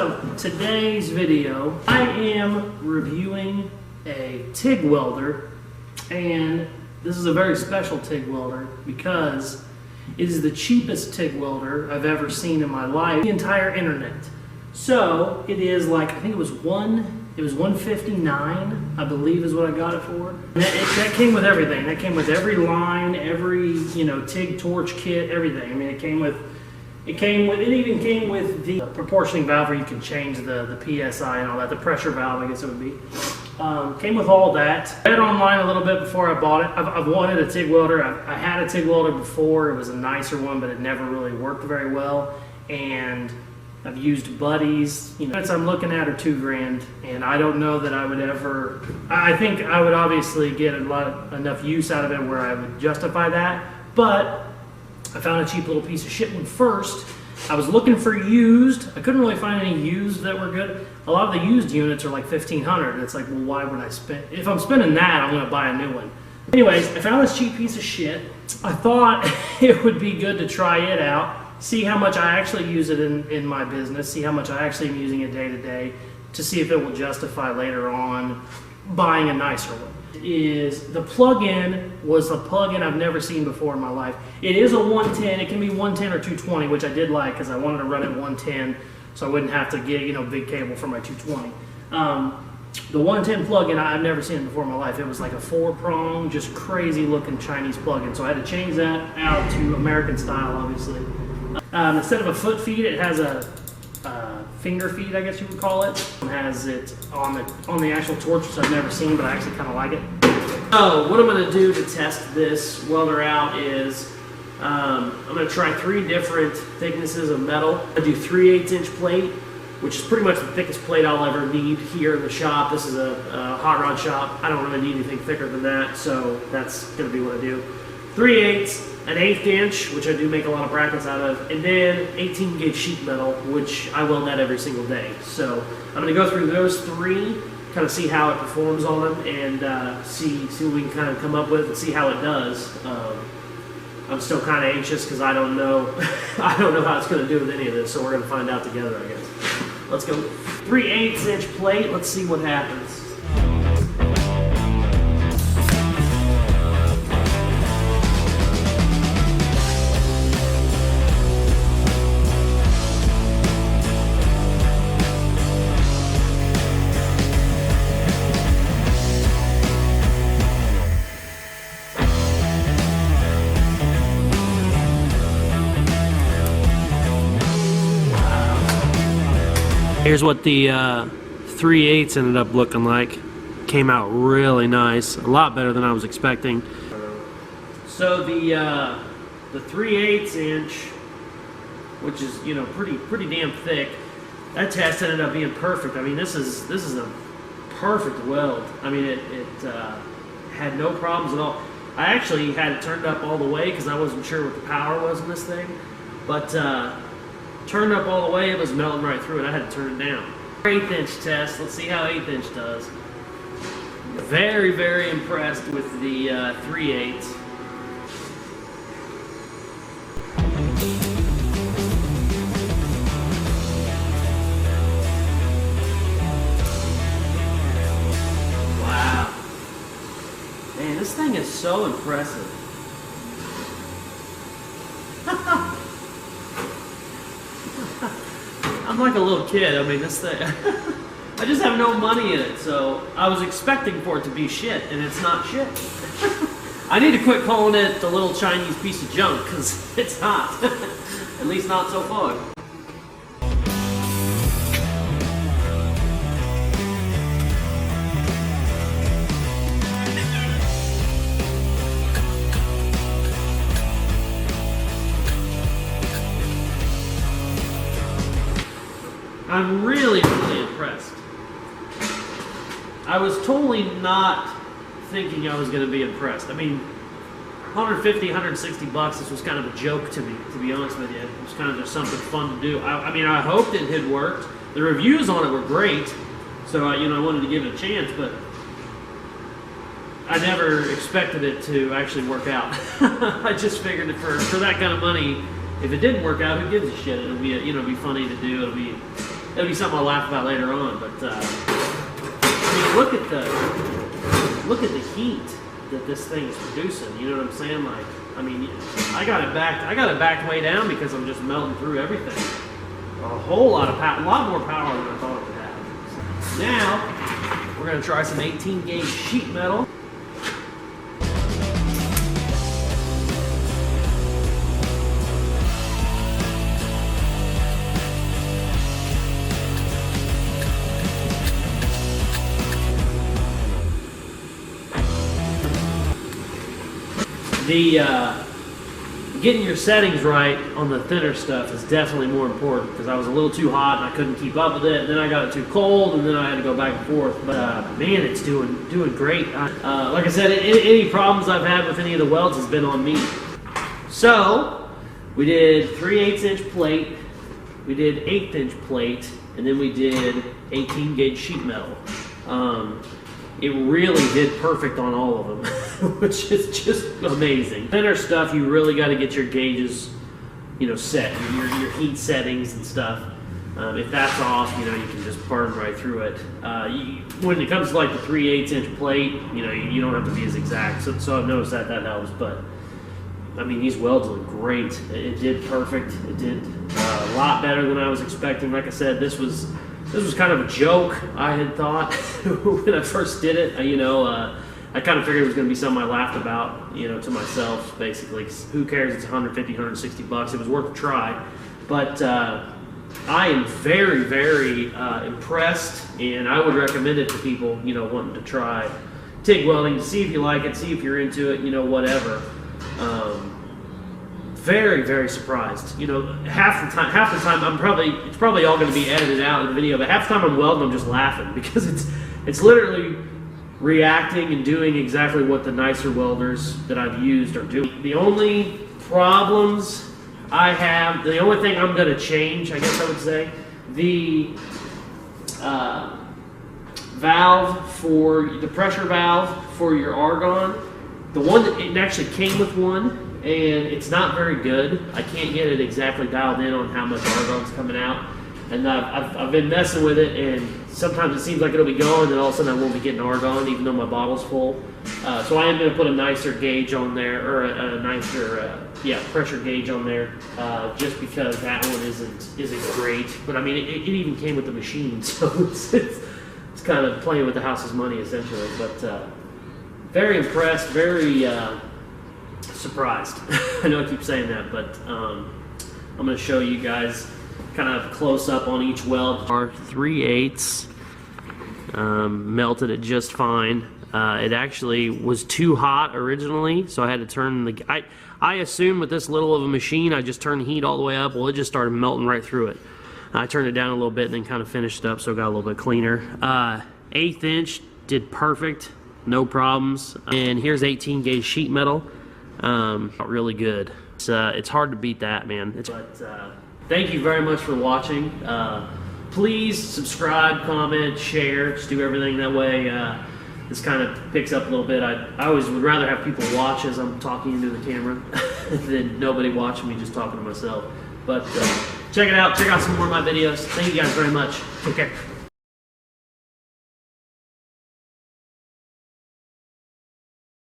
So today's video, I am reviewing a TIG welder, and this is a very special TIG welder because it is the cheapest TIG welder I've ever seen in my life, the entire internet. So it is like, I think it was $159, I believe is what I got it for. That came with everything. That came with every line, every TIG torch kit, everything. I mean, it even came with the proportioning valve where you can change the PSI and all that, the pressure valve, I guess it would be. Came with all that. I read online a little bit before I bought it. I've wanted a TIG welder. I had a TIG welder before. It was a nicer one, but it never really worked very well. And I've used buddies. I'm looking at are $2 grand, and I don't know that I would ever. I think I would obviously get enough use out of it where I would justify that, but I found a cheap little piece of shit one first. I was looking for used. I couldn't really find any used that were good. A lot of the used units are like $1,500. It's like, well, why would I spend? If I'm spending that, I'm going to buy a new one. Anyways, I found this cheap piece of shit. I thought it would be good to try it out, see how much I actually use it in my business, see how much I actually am using it day to day, to see if it will justify later on buying a nicer one. The plug-in was a plug-in I've never seen before in my life. It is a 110. It can be 110 or 220, which I did like because I wanted to run it 110 so I wouldn't have to get big cable for my 220. The 110 plug-in, I've never seen it before in my life. It was like a 4-prong, just crazy looking Chinese plug-in. So I had to change that out to American style, obviously. Instead of a foot feed, it has a finger feed, I guess you would call it. It has it on the actual torch, which I've never seen, but I actually kind of like it. So what I'm going to do to test this welder out is I'm going to try 3 different thicknesses of metal. I do 3/8 inch plate, which is pretty much the thickest plate I'll ever need here in the shop. This is a hot rod shop. I don't really need anything thicker than that, so that's going to be what I do. 3/8, an 1/8 inch, which I do make a lot of brackets out of, and then 18 gauge sheet metal, which I weld that every single day. So I'm going to go through those 3, kind of see how it performs on them, and see what we can kind of come up with and see how it does. I'm still kind of anxious because I don't know I don't know how it's going to do with any of this, so we're going to find out together, I guess. Let's go. 3/8 inch plate. Let's see what happens. Here's what the 3/8 ended up looking like. Came out really nice, a lot better than I was expecting. So the 3/8 inch, which is pretty damn thick, that test ended up being perfect. I mean, this is a perfect weld. I mean, it had no problems at all. I actually had it turned up all the way because I wasn't sure what the power was in this thing, but turned up all the way, it was melting right through it. I had to turn it down. 1/8 inch test. Let's see how 1/8 inch does. Very, very impressed with the 3/8. Wow. Man, this thing is so impressive. I'm like a little kid. I mean, this thing, I just have no money in it, so I was expecting for it to be shit, and it's not shit. I need to quit calling it the little Chinese piece of junk, because it's not. At least not so far. I'm really, really impressed. I was totally not thinking I was going to be impressed. I mean, 150, 160 bucks, this was kind of a joke to me, to be honest with you. It was kind of just something fun to do. I mean, I hoped it had worked. The reviews on it were great, so I wanted to give it a chance, but I never expected it to actually work out. I just figured that for that kind of money, if it didn't work out, who gives a shit? It'll be be funny to do. It'll be that'll be something I'll laugh about later on. But I mean, look at the heat that this thing is producing. You know what I'm saying? Like, I mean, I got it backed way down because I'm just melting through everything. A whole lot of power, a lot more power than I thought it would have. So now we're gonna try some 18 gauge sheet metal. Getting your settings right on the thinner stuff is definitely more important, because I was a little too hot and I couldn't keep up with it. And then I got it too cold, and then I had to go back and forth. But man, it's doing great. Like I said, any problems I've had with any of the welds has been on me. So we did 3/8 inch plate, we did 1/8 inch plate, and then we did 18 gauge sheet metal. It really did perfect on all of them, which is just amazing. Thinner stuff, you really got to get your gauges, you know, set, your heat settings and stuff. If that's off, you know, you can just burn right through it. When it comes to like the 3/8 inch plate, you know, you don't have to be as exact. So I've noticed that helps. But I mean, these welds look great. It did perfect. It did a lot better than I was expecting. Like I said, this was kind of a joke, I had thought, when I first did it. I kind of figured it was going to be something I laughed about, you know, to myself, basically. 'Cause who cares? It's 150, 160 bucks. It was worth a try. But I am very, very impressed, and I would recommend it to people, you know, wanting to try TIG welding, to see if you like it, see if you're into it, you know, whatever. Very, very surprised. You know, half the time it's probably all going to be edited out in the video, but half the time I'm welding, I'm just laughing, because it's literally reacting and doing exactly what the nicer welders that I've used are doing. The only problems I have, the only thing I'm going to change, I guess I would say, the pressure valve for your argon, the one that it actually came with one, and it's not very good. I can't get it exactly dialed in on how much argon's coming out, and I've been messing with it, and sometimes it seems like it'll be going, and all of a sudden I won't be getting argon even though my bottle's full. So I am going to put a nicer gauge on there, or a nicer pressure gauge on there, just because that one isn't great. But I mean, it even came with the machine, so it's kind of playing with the house's money essentially. But very impressed, very surprised. I know I keep saying that, but I'm going to show you guys kind of close up on each weld. Our 3/8 melted it just fine. It actually was too hot originally, so I had to turn I assumed with this little of a machine, I just turned the heat all the way up. Well, it just started melting right through it. I turned it down a little bit and then kind of finished it up, so it got a little bit cleaner. 1/8 inch did perfect, no problems. And here's 18 gauge sheet metal. Really good. It's hard to beat that, man. Thank you very much for watching. Please subscribe, comment, share. Just do everything that way. This kind of picks up a little bit. I always would rather have people watch as I'm talking into the camera than nobody watching me just talking to myself. But check it out. Check out some more of my videos. Thank you guys very much. Take care.